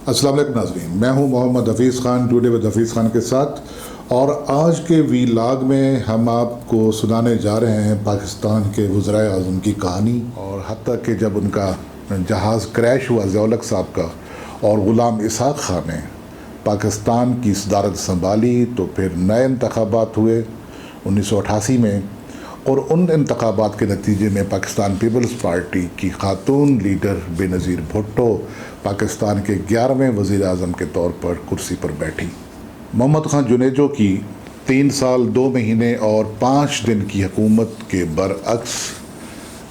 अस्सलाम वालेकुम नाज़रीन, मैं हूं मोहम्मद हफीज़ ख़ान टुडे विद हफीज़ ख़ान के साथ। और आज के वीलॉग में हम आपको सुनाने जा रहे हैं पाकिस्तान के वज़ीर आज़म की कहानी, और हत्ता कि जब उनका जहाज़ क्रैश हुआ ज़िया-उल-हक़ साहब का और ग़ुलाम इसहाक़ ख़ान ने पाकिस्तान की सदारत संभाली, तो फिर नए इंतख़ाबात हुए 1988 में, और उन इंतख़ाबात के नतीजे में पाकिस्तान पीपल्स पार्टी की खातून लीडर बेनज़ीर भुट्टो पाकिस्तान के 11वें वज़ीर आज़म के तौर पर कुर्सी पर बैठी। मोहम्मद ख़ान जुनेजो की 3 साल 2 महीने और 5 दिन की हुकूमत के बरअक्स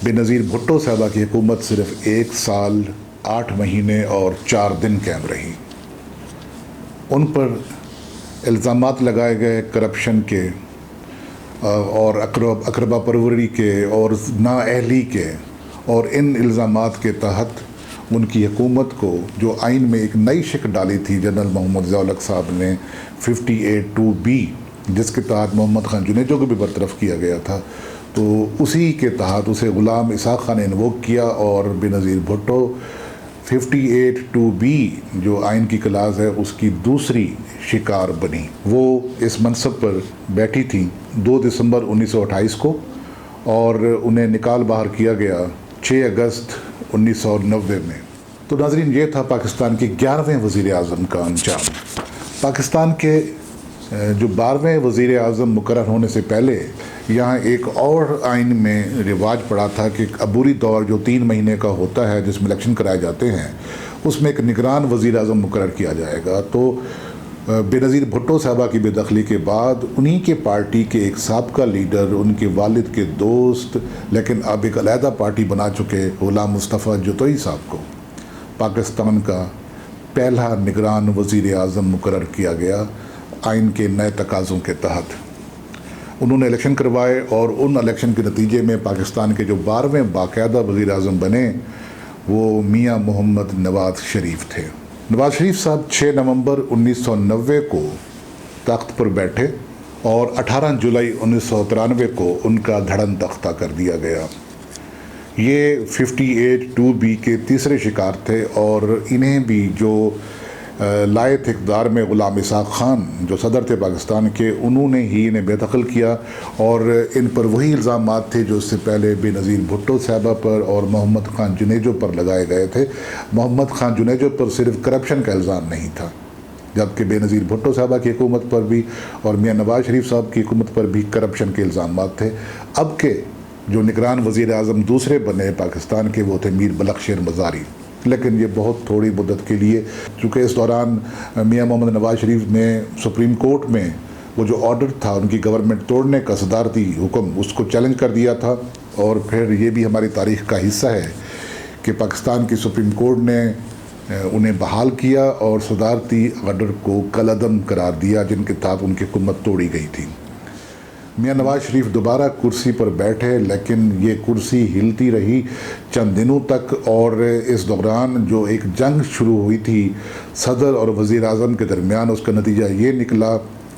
बेनज़ीर भुट्टो साहबा की हुकूमत सिर्फ 1 साल 8 महीने और 4 दिन कायम रही। उन पर इल्ज़ामात लगाए गए करप्शन के और अकरबा परवरी के और नाअहली के, और इन इल्ज़ामात के तहत उनकी हुकूमत को जो आइन में एक नई शिक डाली थी जनरल मोहम्मद ज़िया-उल-हक़ साहब ने 58(2)B, जिसके तहत मोहम्मद ख़ान जुनेजो को भी बरतरफ किया गया था, तो उसी के तहत उसे ग़ुलाम इसहाक़ ख़ान ने इन्वोक किया और बेनज़ीर भुट्टो 58(2)B जो आइन की क्लास है उसकी दूसरी शिकार बनी। वो इस मनसब पर बैठी थी 2 दिसंबर 1928 को, और उन्हें निकाल बाहर किया गया 6 अगस्त 1990 में। तो नाज़रीन, ये था पाकिस्तान के 11वें वज़ीर आज़म का अंजाम। पाकिस्तान के जो 12वें वज़ीर आज़म मुकर्रर होने से पहले यहाँ एक और आइन में रिवाज पड़ा था कि अबूरी दौर जो 3 महीने का होता है जिसमें इलेक्शन कराए जाते हैं, उसमें एक निगरान वज़ीर आज़म मुकर्रर किया जाएगा। तो बेनज़ीर भुट्टो साहबा की बेदखली के बाद उन्हीं के पार्टी के एक साबका लीडर, उनके वालिद के दोस्त, लेकिन अब एक अलहदा पार्टी बना चुके ग़ुलाम मुस्तफ़ा जतोई साहब को पाकिस्तान का पहला निगरान वज़ीर आज़म मुकर्रर किया गया आइन के नए तकाज़ों के तहत। उन्होंने इलेक्शन करवाए और उन इलेक्शन के नतीजे में पाकिस्तान के जो 12वें बाकायदा वज़ीर आज़म बने वो मियाँ मोहम्मद नवाज़ शरीफ थे। नवाज़ शरीफ साहब 6 नवंबर 1990 को तख्त पर बैठे और 18 जुलाई 1993 को उनका धड़न तख्ता कर दिया गया। ये 58(2)B के तीसरे शिकार थे, और इन्हें भी जो लाए थे इक़्तिदार में ग़ुलाम इसहाक़ ख़ान जो सदर थे पाकिस्तान के, उन्होंने ही इन्हें बेदखल किया, और इन पर वही इल्ज़ामात थे जो इससे पहले बेनज़ीर भुट्टो साहबा पर और मोहम्मद ख़ान जुनेजो पर लगाए गए थे। मोहम्मद ख़ान जुनेजो पर सिर्फ करप्शन का इल्ज़ाम नहीं था, जबकि बेनज़ीर भुट्टो साहबा की हुकूमत पर भी और मियाँ नवाज़ शरीफ साहब की हुकूमत पर भी करप्शन के इल्ज़ामात थे। अब के जो निगरान वज़ीर आज़म दूसरे बने पाकिस्तान के, वो थे मीर बलख्शर मज़ारी, लेकिन ये बहुत थोड़ी मुद्दत के लिए, चूँकि इस दौरान मियाँ मोहम्मद नवाज़ शरीफ ने सुप्रीम कोर्ट में वो जो ऑर्डर था उनकी गवर्नमेंट तोड़ने का सदारती हुक्म, उसको चैलेंज कर दिया था। और फिर ये भी हमारी तारीख़ का हिस्सा है कि पाकिस्तान की सुप्रीम कोर्ट ने उन्हें बहाल किया और सदारती ऑर्डर को कलअदम करार दिया, जिनके तहत उनकी हुकूमत तोड़ी गई थी। मियाँ नवाज़ शरीफ दोबारा कुर्सी पर बैठे, लेकिन ये कुर्सी हिलती रही चंद दिनों तक, और इस दौरान जो एक जंग शुरू हुई थी सदर और वज़ीर आज़म के दरमियान, उसका नतीजा ये निकला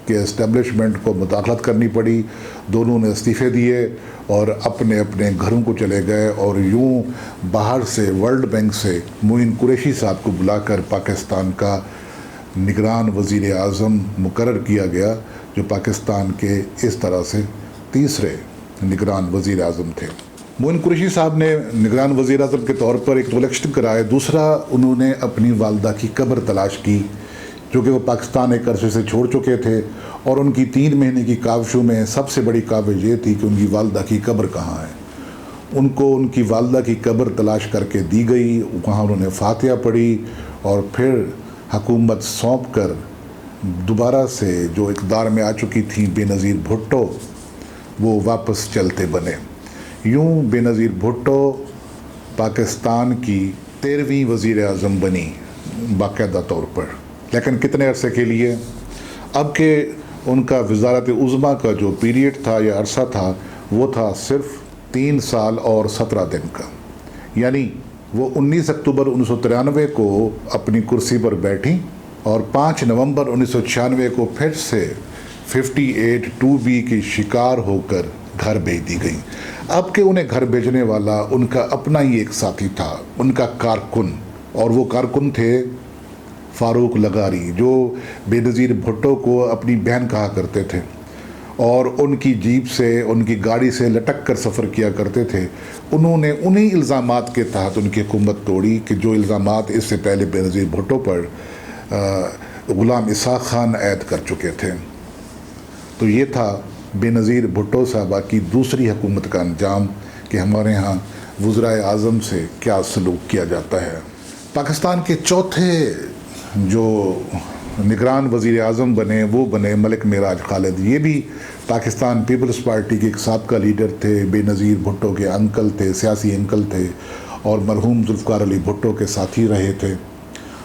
कि इस्टेब्लिशमेंट को मुदाखलत करनी पड़ी। दोनों ने इस्तीफ़े दिए और अपने अपने घरों को चले गए, और यूँ बाहर से वर्ल्ड बैंक से मोइन कुरैशी साहब को बुलाकर पाकिस्तान का निगरान वज़ीर आज़म मुकर्रर किया गया, जो पाकिस्तान के इस तरह से तीसरे निगरान वज़ीर आज़म थे। मोइन कुरैशी साहब ने निगरान वज़ीर आज़म के तौर पर एक तो इलेक्शन कराए, दूसरा उन्होंने अपनी वालदा की कब्र तलाश की, जो कि वो पाकिस्तान एक अरसे से छोड़ चुके थे, और उनकी 3 महीने की काविशों में सबसे बड़ी काविश ये थी कि उनकी वालदा की कब्र कहाँ है। उनको उनकी वालदा की कब्र तलाश करके दी गई, वहाँ उन्होंने फातिहा पढ़ी, और फिर हुकूमत सौंप कर दोबारा से जो इक़्तिदार में आ चुकी थी बेनज़ीर भुट्टो, वो वापस चलते बने। यूँ बेनज़ीर भुट्टो पाकिस्तान की 13वीं वज़ीर आज़म बनी बाकायदा तौर पर, लेकिन कितने अरसे के लिए। अब के उनका वज़ारत उज़्मा का जो पीरियड था या अरसा था, वो था सिर्फ 3 साल और 17 दिन का। यानी वो 19 अक्टूबर 1993 को अपनी कुर्सी पर बैठी और 5 नवंबर 1996 को फिर से 58(2)B की शिकार होकर घर भेज दी गई। अब के उन्हें घर भेजने वाला उनका अपना ही एक साथी था, उनका कारकुन, और वो कारकुन थे فاروق لغاری جو بے نظیر بھٹو کو اپنی بہن کہا کرتے تھے اور ان کی جیپ سے ان کی گاڑی سے لٹک کر سفر کیا کرتے تھے، انہوں نے انہی الزامات کے تحت ان کی حکومت توڑی کہ جو الزامات اس سے پہلے بے نظیر بھٹو پر غلام اسحاق خان عائد کر چکے تھے۔ تو یہ تھا بے نظیر بھٹو صاحبہ کی دوسری حکومت کا انجام کہ ہمارے ہاں وزرائے اعظم سے کیا سلوک کیا جاتا ہے۔ پاکستان کے چوتھے جو نگران وزیر اعظم بنے وہ بنے ملک معراج خالد۔ یہ بھی پاکستان پیپلز پارٹی کے ایک سابقہ لیڈر تھے، بے نظیر بھٹو کے انکل تھے، سیاسی انکل تھے اور مرحوم ذوالفقار علی بھٹو کے ساتھی رہے تھے۔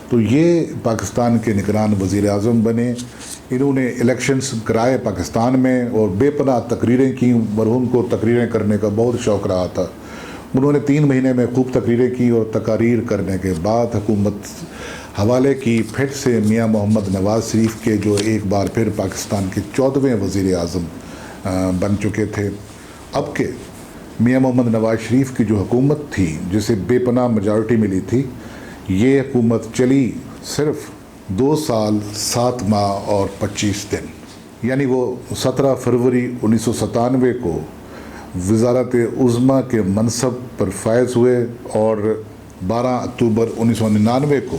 تو یہ پاکستان کے نگران وزیر اعظم بنے۔ انہوں نے الیکشنز کرائے پاکستان میں اور بے پناہ تقریریں کی۔ مرحوم کو تقریریں کرنے کا بہت شوق رہا تھا۔ انہوں نے 3 مہینے میں خوب تقریریں کی اور تقاریر کرنے کے بعد حکومت حوالے کی پھر سے میاں محمد نواز شریف کے، جو ایک بار پھر پاکستان کے 14ویں وزیر اعظم بن چکے تھے۔ اب کہ میاں محمد نواز شریف کی جو حکومت تھی جسے بے پناہ میجارٹی ملی تھی، یہ حکومت چلی صرف 2 سال 7 ماہ اور 25 دن، یعنی وہ 17 فروری 1997 کو وزارت عظمیٰ کے منصب پر فائز ہوئے اور 12 اکتوبر 1999 کو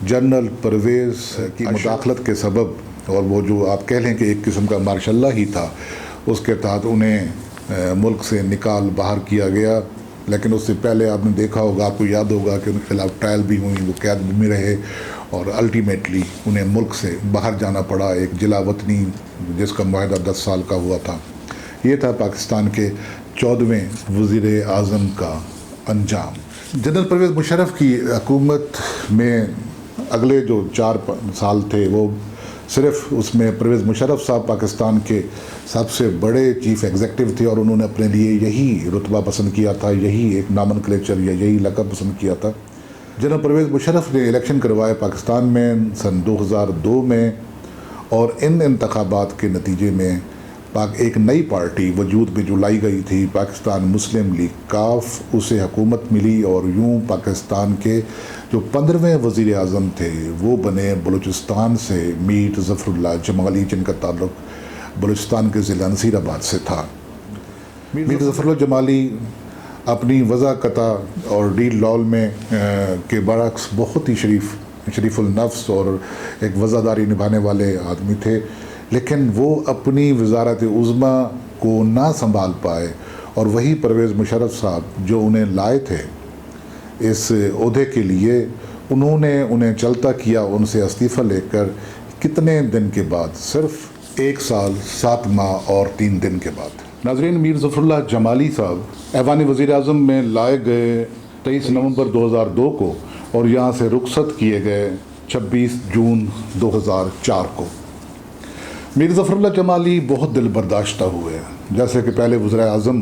جنرل پرویز کی مداخلت کے سبب، اور وہ جو آپ کہہ لیں کہ ایک قسم کا مارشاء اللہ ہی تھا، اس کے تحت انہیں ملک سے نکال باہر کیا گیا۔ لیکن اس سے پہلے آپ نے دیکھا ہوگا، آپ کو یاد ہوگا کہ ان کے خلاف ٹرائل بھی ہوئی، وہ قید میں رہے اور الٹیمیٹلی انہیں ملک سے باہر جانا پڑا، ایک جلا وطنی جس کا معاہدہ 10 سال کا ہوا تھا۔ یہ تھا پاکستان کے 14ویں وزیر اعظم کا انجام۔ جنرل پرویز مشرف کی حکومت میں اگلے جو 4 سال تھے وہ صرف اس میں پرویز مشرف صاحب پاکستان کے سب سے بڑے چیف ایگزیکٹو تھے اور انہوں نے اپنے لیے یہی رتبہ پسند کیا تھا، یہی ایک نامنکلیچر یا یہی لقب پسند کیا تھا۔ جنرل پرویز مشرف نے الیکشن کروائے پاکستان میں سن 2002 میں، اور ان انتخابات کے نتیجے میں ایک نئی پارٹی وجود میں جو لائی گئی تھی، پاکستان مسلم لیگ کاف، اسے حکومت ملی اور یوں پاکستان کے جو 15ویں وزیر اعظم تھے وہ بنے بلوچستان سے میر ظفر اللہ جمالی، جن کا تعلق بلوچستان کے ضلع نصیر آباد سے تھا۔ میر ظفر اللہ جمالی اپنی وضاقتہ اور ڈیل لال میں کے برعکس بہت ہی شریف النفس اور ایک وزاداری نبھانے والے آدمی تھے، لیکن وہ اپنی وزارت عظمیٰ کو نہ سنبھال پائے، اور وہی پرویز مشرف صاحب جو انہیں لائے تھے اس عہدے کے لیے، انہوں نے انہیں چلتا کیا ان سے استعفیٰ لے کر کتنے دن کے بعد، صرف 1 سال 7 ماہ اور 3 دن کے بعد۔ ناظرین، میر ظفر اللہ جمالی صاحب ایوان وزیر اعظم میں لائے گئے 23 نومبر 2002 کو اور یہاں سے رخصت کیے گئے 26 جون 2004 کو۔ میر ظفر اللہ جمالی بہت دل برداشتہ ہوئے، جیسے کہ پہلے وزرائے اعظم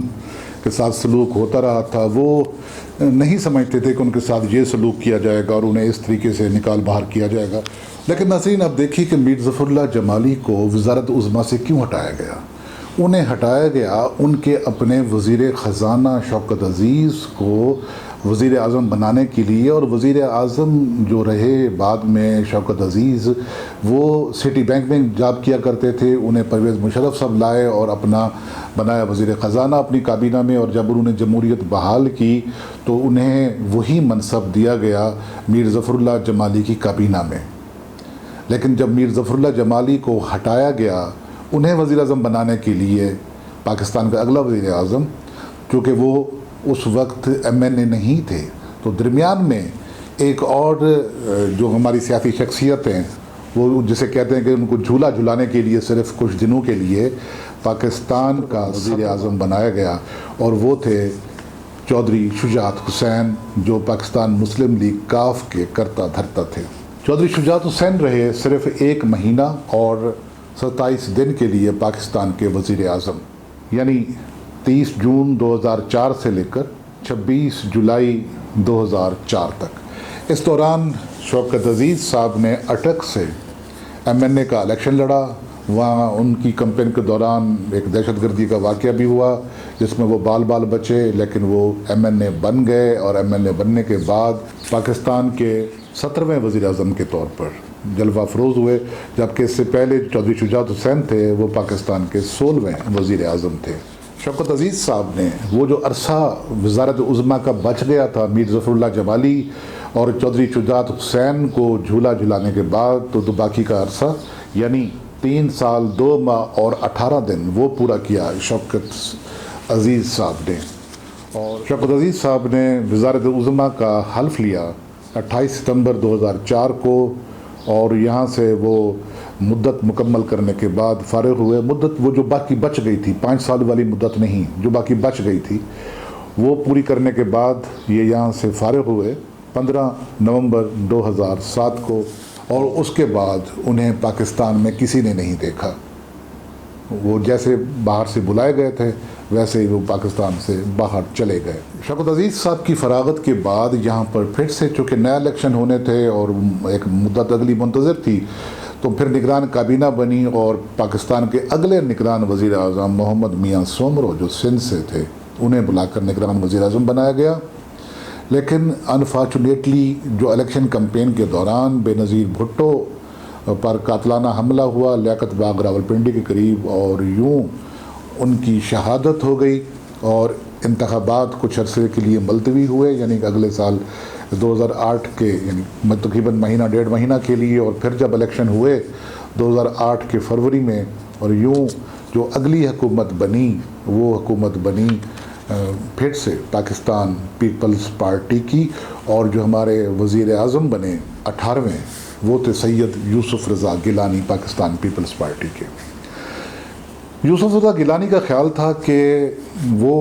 کے ساتھ سلوک ہوتا رہا تھا، وہ نہیں سمجھتے تھے کہ ان کے ساتھ یہ سلوک کیا جائے گا اور انہیں اس طریقے سے نکال باہر کیا جائے گا۔ لیکن ناظرین، اب دیکھیے کہ میر ظفر اللہ جمالی کو وزارت عظمیٰ سے کیوں ہٹایا گیا۔ انہیں ہٹایا گیا ان کے اپنے وزیر خزانہ شوکت عزیز کو وزیر اعظم بنانے کے لیے، اور وزیر اعظم جو رہے بعد میں شوکت عزیز، وہ سٹی بینک میں جاب کیا کرتے تھے، انہیں پرویز مشرف صاحب لائے اور اپنا بنایا وزیر خزانہ اپنی کابینہ میں، اور جب انہوں نے جمہوریت بحال کی تو انہیں وہی منصب دیا گیا میر ظفر اللہ جمالی کی کابینہ میں۔ لیکن جب میر ظفر اللہ جمالی کو ہٹایا گیا انہیں وزیر اعظم بنانے کے لیے، پاکستان کا اگلا وزیر اعظم، چونکہ وہ اس وقت MNA نہیں تھے، تو درمیان میں ایک اور جو ہماری سیاسی شخصیت ہیں، وہ جسے کہتے ہیں کہ ان کو جھولا جھلانے کے لیے صرف کچھ دنوں کے لیے پاکستان کا وزیر اعظم بنایا گیا، اور وہ تھے چودھری شجاعت حسین، جو پاکستان مسلم لیگ کاف کے کرتا دھرتا تھے۔ چودھری شجاعت حسین رہے صرف 1 مہینہ اور 27 دن کے لیے پاکستان کے وزیر اعظم، یعنی 30 جون 2004 سے لے کر 26 جولائی 2004 تک۔ اس دوران شوکت عزیز صاحب نے اٹک سے MNA کا الیکشن لڑا، وہاں ان کی کمپین کے دوران ایک دہشت گردی کا واقعہ بھی ہوا جس میں وہ بال بچے، لیکن وہ MNA بن گئے، اور MNA بننے کے بعد پاکستان کے 17वें वज़ीर आज़म के तौर पर जलवा फ़रोज़ हुए, जबकि इससे पहले चौधरी शुजात हुसैन थे वो पाकिस्तान के 16वें वज़ीर आज़म थे। शौकत अज़ीज़ साहब ने वो जो अरसा वज़ारत उज़्मा का बच गया था मीर ज़फ़रुल्लाह जमाली और चौधरी शुजात हुसैन को झूला झुलाने के बाद, तो बाकी का अरसा यानी 3 साल 2 माह और 18 दिन वो पूरा किया शौकत अज़ीज़ साहब ने। और शौकत अज़ीज़ साहब ने वज़ारत उज़्मा का हल्फ़ लिया 28 सितंबर 2004 को, और यहाँ से वो मुद्दत मुकम्मल करने के बाद फ़ारिग़ हुए। मुद्दत वो जो बाकी बच गई थी, 5 साल वाली मुद्दत नहीं, जो बाकी बच गई थी वो पूरी करने के बाद ये यहाँ से फ़ारिग़ हुए 15 नवंबर 2007 को, और उसके बाद उन्हें पाकिस्तान में किसी ने नहीं देखा। वो जैसे बाहर से बुलाए गए थे वैसे ही वो पाकिस्तान से बाहर चले गए। शौकत अज़ीज़ साहब की फ़रागत के बाद यहाँ पर फिर से चूँकि नया इलेक्शन होने थे और एक मुद्दत अगली मुंतज़र थी, तो फिर निगरान काबीना बनी और पाकिस्तान के अगले निगरान वज़ीर आज़म मोहम्मद मियाँ सोमरो जो सिंध से थे, उन्हें बुलाकर निगरान वज़ीर आज़म बनाया गया। लेकिन अनफॉर्चुनेटली जो इलेक्शन कैंपेन के दौरान बेनज़ीर भुट्टो पर कातलाना हमला हुआ लियाकत बाग रावलपिंडी के करीब, और यूँ उनकी शहादत हो गई और इंतखाबात कुछ अरसे के लिए मुलतवी हुए, यानी कि अगले साल 2008 के यानी तकरीबन महीना 1.5 महीना के लिए। और फिर जब इलेक्शन हुए 2008 के फरवरी में, और यूँ जो अगली हुकूमत बनी वो हुकूमत बनी फिर से पाकिस्तान पीपल्स पार्टी की, और जो हमारे वज़ीर आज़म बने 18वें वो थे सैयद यूसुफ रज़ा गिलानी पाकिस्तान पीपल्स पार्टी के। यूसुफ रज़ा गिलानी का ख्याल था कि वो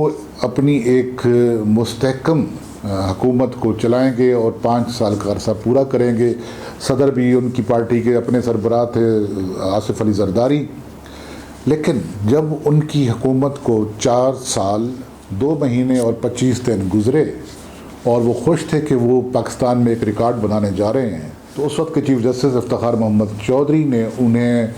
अपनी एक मुस्तहकम हुकूमत को चलाएंगे और 5 साल का अरसा पूरा करेंगे। सदर भी उनकी पार्टी के अपने सरबराह थे आसिफ अली जरदारी। लेकिन जब उनकी हुकूमत को 4 साल 2 महीने और 25 दिन गुज़रे और वो खुश थे कि वो पाकिस्तान में एक रिकॉर्ड बनाने जा रहे हैं, तो उस वक्त के चीफ जस्टिस इफ्तिखार मोहम्मद चौधरी ने उन्हें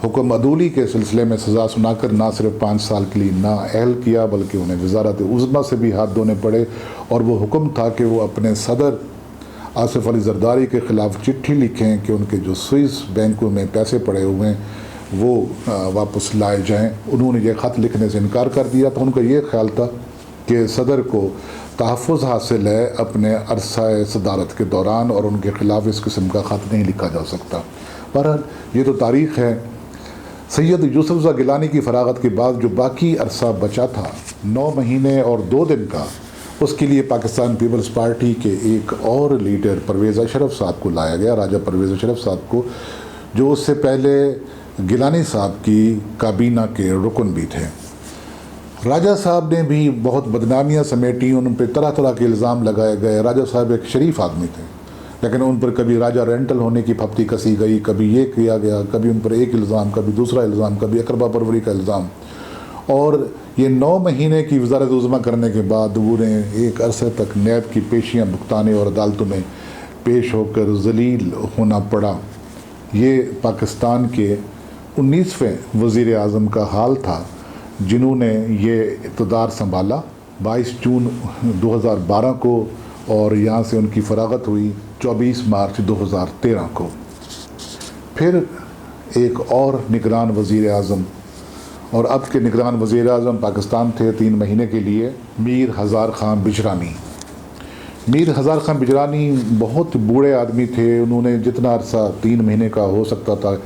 हुक्म अदूली के सिलसिले में सज़ा सुनाकर ना सिर्फ 5 साल के लिए नाअहल किया, बल्कि उन्हें वज़ारत उज़्मा से भी हाथ धोने पड़े। और वो हुक्म था कि वो अपने सदर आसिफ अली जरदारी के ख़िलाफ़ चिट्ठी लिखें कि उनके जो स्विस बैंकों में पैसे पड़े हुए हैं वो वापस लाए जाएं। उन्होंने ये ख़त लिखने से इनकार कर दिया था। उनका ये ख्याल था कि सदर को तहफ़्फ़ुज़ हासिल है अपने अरसा सदारत के दौरान, और उनके ख़िलाफ़ इस किस्म का ख़त नहीं लिखा जा सकता। पर ये तो तारीख़ है। सैयद यूसुफ रज़ा गिलानी की फ़रागत के बाद जो बाकी अरसा बचा था 9 महीने और 2 दिन का, उसके लिए पाकिस्तान पीपल्स पार्टी के एक और लीडर परवेज़ अशरफ साहब को लाया गया, राजा परवेज़ अशरफ साहब को, जो उससे पहले गिलानी साहब की काबीना के रुकन भी थे। राजा साहब ने भी बहुत बदनामियाँ समेटी, उन पर तरह तरह के इल्ज़ाम लगाए गए। राजा साहब एक शरीफ आदमी थे, लेकिन उन पर कभी राजा रेंटल होने की फप्ती कसी गई, कभी ये किया गया, कभी उन पर एक इल्ज़ाम, कभी दूसरा इल्ज़ाम, कभी अकरबा परवरी का इल्ज़ाम। और ये 9 महीने की वज़ारत उज़्मा करने के बाद उन्हें एक अरसे तक नैब की पेशियाँ भुगताने और अदालतों में पेश होकर ज़लील होना पड़ा। ये पाकिस्तान के 19वें वज़ीर आज़म का हाल था जिन्होंने ये इक़्तिदार संभाला 22 जून 2012 को, और यहाँ से उनकी फ़रागत हुई 24 मार्च 2013 को। फिर एक और निगरान वज़ीर आज़म, और अब के निगरान वज़ीर आज़म पाकिस्तान थे 3 महीने के लिए, मीर हज़ार ख़ान बिजरानी। मीर हज़ार ख़ान बिजरानी बहुत बूढ़े आदमी थे। उन्होंने जितना अरसा 3 महीने का हो सकता था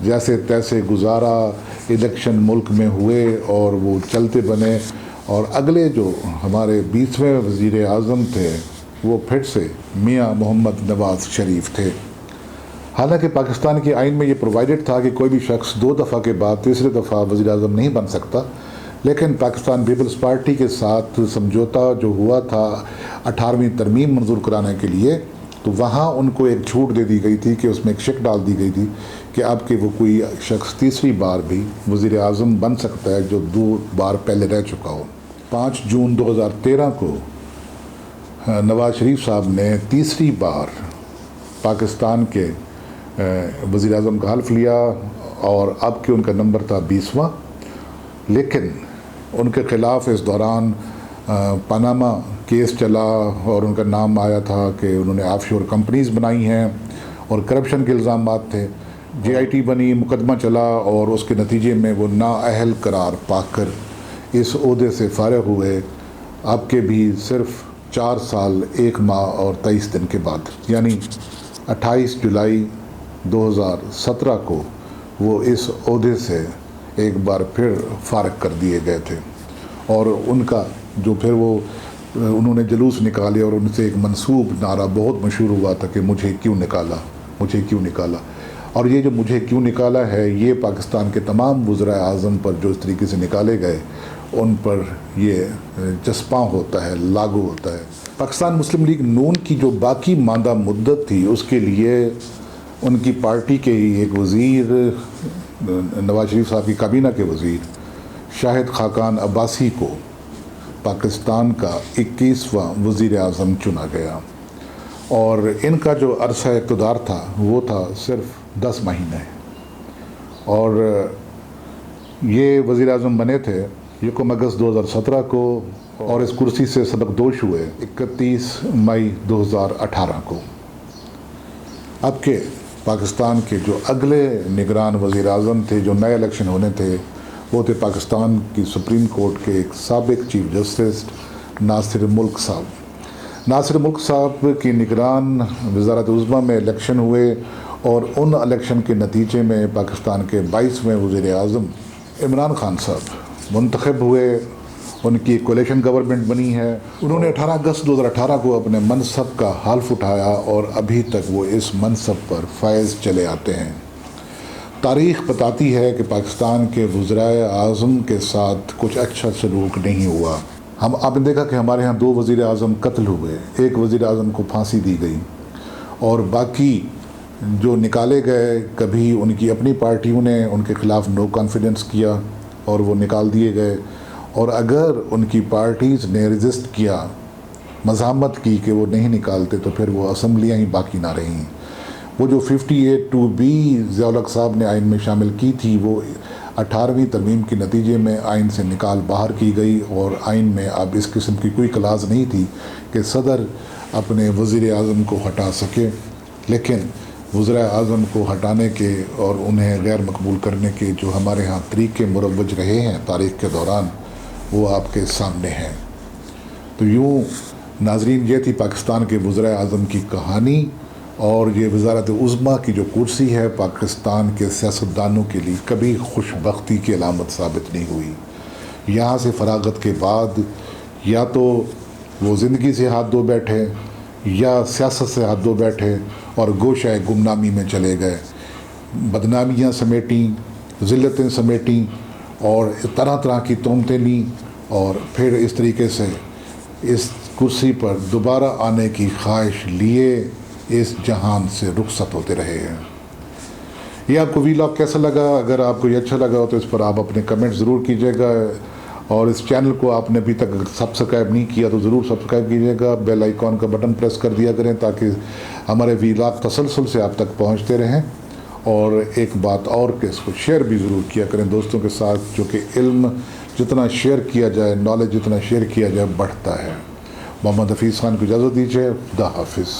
जैसे तैसे गुजारा, इलेक्शन मुल्क में हुए और वो चलते बने। और अगले जो हमारे 20वें वज़ीर आज़म थे वो फिर से मियाँ मोहम्मद नवाज़ शरीफ थे। हालांकि पाकिस्तान के आइन में ये प्रोवाइडेड था कि कोई भी शख्स 2 दफ़ा के बाद तीसरी दफ़ा वज़ीर आज़म नहीं बन सकता, लेकिन पाकिस्तान पीपल्स पार्टी के साथ समझौता जो हुआ था 18वीं तरमीम मंजूर कराने के लिए, तो वहाँ उनको एक छूट दे दी गई थी कि उसमें एक शिक डाल दी गई थी कि अब कि वो कोई शख्स तीसरी बार भी वज़ीर आज़म बन सकता है जो 2 बार पहले रह चुका हो। 5 जून 2013 को नवाज़ शरीफ साहब ने तीसरी बार पाकिस्तान के वज़ीर आज़म का हल्फ़ लिया, और अब कि उनका नंबर था 20वां। लेकिन उनके ख़िलाफ़ इस दौरान पनामा کیس چلا اور ان کا نام آیا تھا کہ انہوں نے آف شور کمپنیز بنائی ہیں اور کرپشن کے الزامات تھے. جے آئی ٹی بنی, مقدمہ چلا اور اس کے نتیجے میں وہ نااہل قرار پا کر اس عہدے سے فارغ ہوئے. آپ کے بھی صرف 4 سال 1 ماہ اور 23 دن کے بعد, یعنی 28 جولائی 2017 کو وہ اس عہدے سے ایک بار پھر فارغ کر دیے گئے تھے. اور ان کا جو پھر وہ انہوں نے جلوس نکالے اور ان سے ایک منسوب نعرہ بہت مشہور ہوا تھا کہ مجھے کیوں نکالا, مجھے کیوں نکالا. اور یہ جو مجھے کیوں نکالا ہے, یہ پاکستان کے تمام وزرائے اعظم پر جو اس طریقے سے نکالے گئے ان پر یہ چسپاں ہوتا ہے, لاگو ہوتا ہے. پاکستان مسلم لیگ نون کی جو باقی ماندہ مدت تھی اس کے لیے ان کی پارٹی کے ہی ایک وزیر, نواز شریف صاحب کی کابینہ کے وزیر شاہد خاقان عباسی کو پاکستان کا 21واں وزیر اعظم چنا گیا. اور ان کا جو عرصہ اقتدار تھا وہ تھا صرف 10 مہینے. اور یہ وزیر اعظم بنے تھے 1 اگست 2017 کو اور اس کرسی سے سبکدوش ہوئے 31 مئی 2018 کو. اب کے پاکستان کے جو اگلے نگران وزیر اعظم تھے جو نئے الیکشن ہونے تھے وہ تھے پاکستان کی سپریم کورٹ کے ایک سابق چیف جسٹس ناصر ملک صاحب. ناصر ملک صاحب کی نگران وزارت عظمیٰ میں الیکشن ہوئے اور ان الیکشن کے نتیجے میں پاکستان کے 22ویں وزیر اعظم عمران خان صاحب منتخب ہوئے. ان کی کولیشن گورنمنٹ بنی ہے. انہوں نے 18 اگست 2018 کو اپنے منصب کا حلف اٹھایا اور ابھی تک وہ اس منصب پر فائز چلے آتے ہیں. تاریخ بتاتی ہے کہ پاکستان کے وزرائے اعظم کے ساتھ کچھ اچھا سلوک نہیں ہوا. آپ نے دیکھا کہ ہمارے ہاں 2 وزیر اعظم قتل ہوئے, ایک وزیر اعظم کو پھانسی دی گئی اور باقی جو نکالے گئے کبھی ان کی اپنی پارٹیوں نے ان کے خلاف نو کانفیڈنس کیا اور وہ نکال دیے گئے, اور اگر ان کی پارٹیز نے ریزسٹ کیا, مزاحمت کی کہ وہ نہیں نکالتے تو پھر وہ اسمبلیاں ہی باقی نہ رہیں. وہ جو 58(2)B ضیاء الحق صاحب نے آئین میں شامل کی تھی وہ 18ویں ترمیم کے نتیجے میں آئین سے نکال باہر کی گئی اور آئین میں اب اس قسم کی کوئی کلاز نہیں تھی کہ صدر اپنے وزیر اعظم کو ہٹا سکے. لیکن وزرائے اعظم کو ہٹانے کے اور انہیں غیر مقبول کرنے کے جو ہمارے ہاں طریقے مروج رہے ہیں تاریخ کے دوران وہ آپ کے سامنے ہیں. تو یوں ناظرین یہ تھی پاکستان کے وزرائے اعظم کی کہانی, اور یہ وزارت عظمیٰ کی جو کرسی ہے پاکستان کے سیاستدانوں کے لیے کبھی خوش بختی کی علامت ثابت نہیں ہوئی. یہاں سے فراغت کے بعد یا تو وہ زندگی سے ہاتھ دھو بیٹھے یا سیاست سے ہاتھ دھو بیٹھے اور گوشہ گمنامی میں چلے گئے. بدنامیاں سمیٹیں, ذلتیں سمیٹیں اور طرح طرح کی تہمتیں لیں اور پھر اس طریقے سے اس کرسی پر دوبارہ آنے کی خواہش لیے اس جہان سے رخصت ہوتے رہے ہیں. یہ آپ کو ویلاگ کیسا لگا؟ اگر آپ کو یہ اچھا لگا ہو تو اس پر آپ اپنے کمنٹ ضرور کیجیے گا, اور اس چینل کو آپ نے ابھی تک سبسکرائب نہیں کیا تو ضرور سبسکرائب کیجیے گا. بیل آئیکن کا بٹن پریس کر دیا کریں تاکہ ہمارے ویلاگ تسلسل سے آپ تک پہنچتے رہیں. اور ایک بات اور کہ اس کو شیئر بھی ضرور کیا کریں دوستوں کے ساتھ, جو کہ علم جتنا شیئر کیا جائے, نالج جتنا شیئر کیا جائے بڑھتا ہے. محمد حفیظ خان کو اجازت دیجیے. خدا حافظ.